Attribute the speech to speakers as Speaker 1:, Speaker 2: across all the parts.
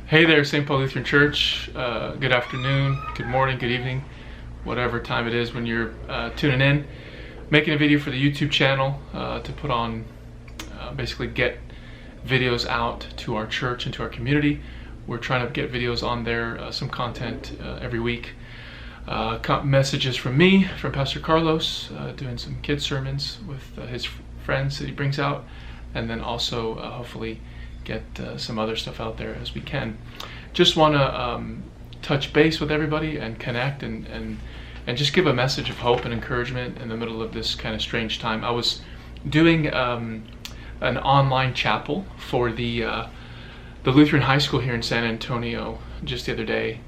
Speaker 1: Hey there, St. Paul Lutheran Church. Good afternoon, good morning, good evening, whatever time it is when you're tuning in. Making a video for the YouTube channel to put on, basically get videos out to our church and to our community. We're trying to get videos on there, some content every week. Messages from me, from Pastor Carlos, doing some kids sermons with his friends that he brings out, and then also hopefully get some other stuff out there as we can. Just want to touch base with everybody and connect and just give a message of hope and encouragement in the middle of this kind of strange time. I was doing an online chapel for the Lutheran high school here in San Antonio just the other day,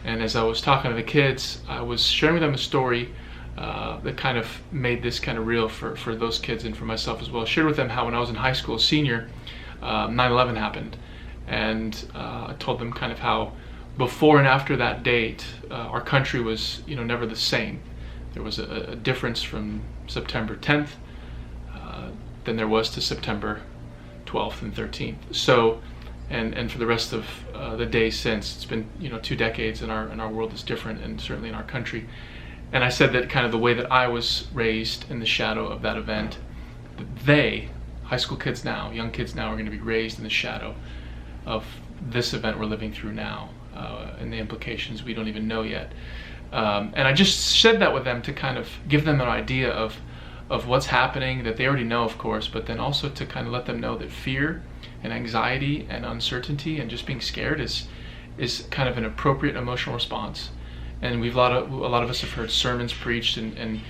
Speaker 1: and as I was talking to the kids, I was sharing with them a story that kind of made this kind of real for those kids and for myself as well. I shared with them how when I was in high school, senior, 9/11 happened, and I told them kind of how before and after that date our country was never the same. There was a difference from September 10th than there was to September 12th and 13th. So and for the rest of the days since, it's been 2 decades, and our world is different, and certainly in our country. And I said that kind of the way that I was raised in the shadow of that event, that high school kids now, young kids now, are going to be raised in the shadow of this event we're living through now, and the implications we don't even know yet. And I just said that with them to kind of give them an idea of what's happening, that they already know, of course, but then also to kind of let them know that fear and anxiety and uncertainty and just being scared is kind of an appropriate emotional response. And a lot of us have heard sermons preached and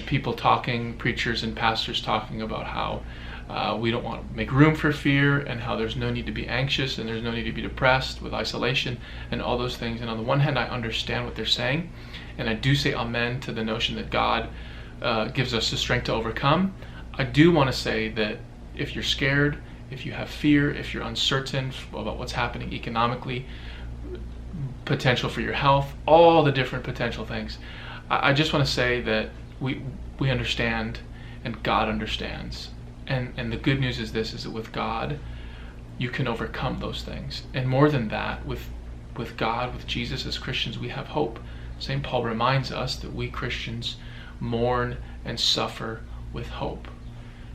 Speaker 1: people talking, preachers and pastors talking about how we don't want to make room for fear, and how there's no need to be anxious and there's no need to be depressed with isolation and all those things. And on the one hand, I understand what they're saying, and I do say amen to the notion that God gives us the strength to overcome. I do want to say that if you're scared, if you have fear, if you're uncertain about what's happening economically, potential for your health, all the different potential things, I just want to say that we understand, and God understands. And the good news is this, is that with God, you can overcome those things. And more than that, with God, with Jesus, as Christians, we have hope. St. Paul reminds us that we Christians mourn and suffer with hope.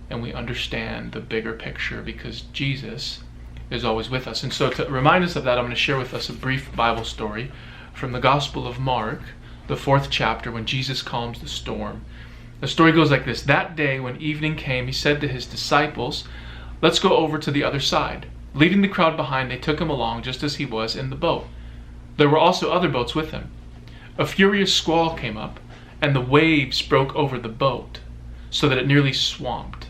Speaker 1: And we understand the bigger picture because Jesus is always with us. And so to remind us of that, I'm going to share with us a brief Bible story from the Gospel of Mark, the 4th chapter, when Jesus calms the storm. The story goes like this. That day when evening came, he said to his disciples, "Let's go over to the other side." Leaving the crowd behind, they took him along just as he was in the boat. There were also other boats with him. A furious squall came up, and the waves broke over the boat, so that it nearly swamped.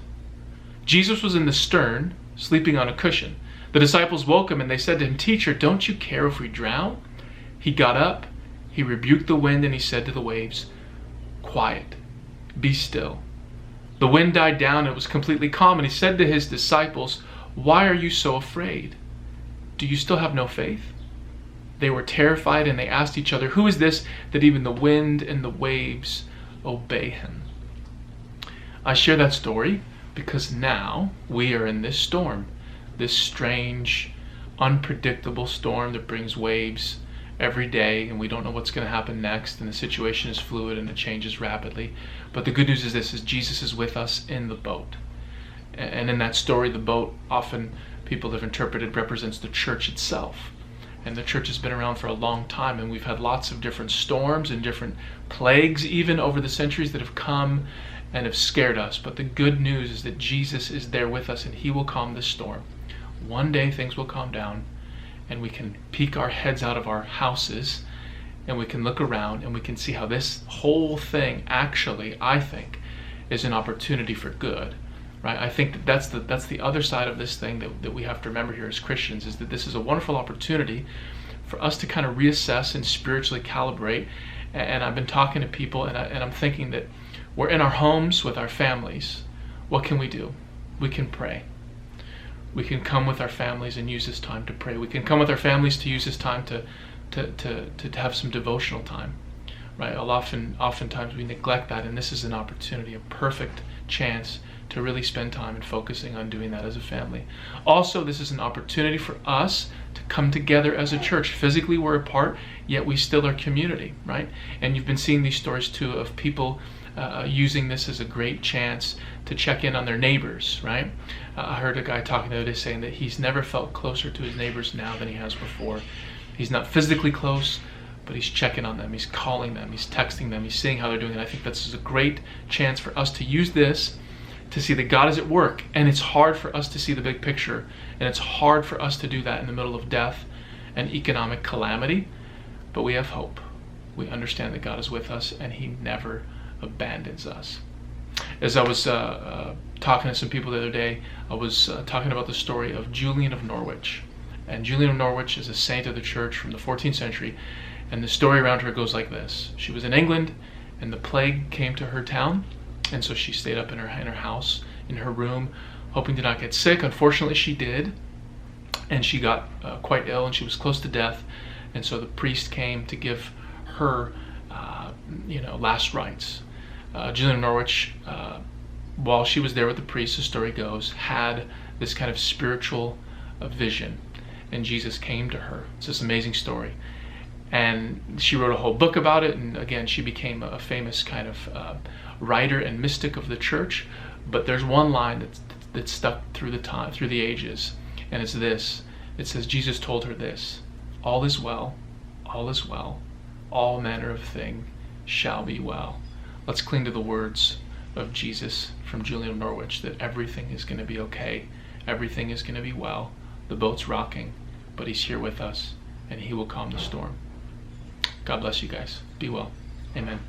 Speaker 1: Jesus was in the stern, sleeping on a cushion. The disciples woke him, and they said to him, "Teacher, don't you care if we drown?" He got up, he rebuked the wind, and he said to the waves, "Quiet, be still." The wind died down, and it was completely calm, and he said to his disciples, "Why are you so afraid? Do you still have no faith?" They were terrified, and they asked each other, "Who is this that even the wind and the waves obey him?" I share that story because now we are in this storm, this strange, unpredictable storm that brings waves every day, and we don't know what's going to happen next, and the situation is fluid and it changes rapidly. But the good news is this, is Jesus is with us in the boat. And in that story, the boat, often people have interpreted, represents the church itself. And the church has been around for a long time, and we've had lots of different storms and different plagues even over the centuries that have come and have scared us. But the good news is that Jesus is there with us, and he will calm this storm. One day things will calm down, and we can peek our heads out of our houses, and we can look around, and we can see how this whole thing actually, I think, is an opportunity for good. Right? I think that's the other side of this thing that we have to remember here as Christians, is that this is a wonderful opportunity for us to kind of reassess and spiritually calibrate. And I've been talking to people, and I'm thinking that we're in our homes with our families. What can we do? We can pray. We can come with our families and use this time to pray. We can come with our families to use this time to have some devotional time. Right? Oftentimes we neglect that, and this is an opportunity, a perfect chance to really spend time and focusing on doing that as a family. Also, this is an opportunity for us to come together as a church. Physically, we're apart, yet we still are community, right? And you've been seeing these stories too of people using this as a great chance to check in on their neighbors, right? I heard a guy talking the other day saying that he's never felt closer to his neighbors now than he has before. He's not physically close, but he's checking on them, he's calling them, he's texting them, he's seeing how they're doing. And I think that's a great chance for us to use this to see that God is at work. And it's hard for us to see the big picture, and it's hard for us to do that in the middle of death and economic calamity, but we have hope. We understand that God is with us and he never abandons us. As I was talking to some people the other day, I was talking about the story of Julian of Norwich. And Julian of Norwich is a saint of the church from the 14th century. And the story around her goes like this. She was in England, and the plague came to her town. And so she stayed up in her house, in her room, hoping to not get sick. Unfortunately, she did. And she got quite ill, and she was close to death. And so the priest came to give her, last rites. Julian of Norwich, while she was there with the priest, the story goes, had this kind of spiritual vision. And Jesus came to her. It's this amazing story. And she wrote a whole book about it. And again, she became a famous kind of writer and mystic of the church. But there's one line that's stuck through the ages. And it's this. It says, Jesus told her this: all is well, all is well, all manner of thing shall be well. Let's cling to the words of Jesus from Julian of Norwich, that everything is going to be okay. Everything is going to be well. The boat's rocking, but he's here with us, and he will calm the storm. God bless you guys. Be well. Amen.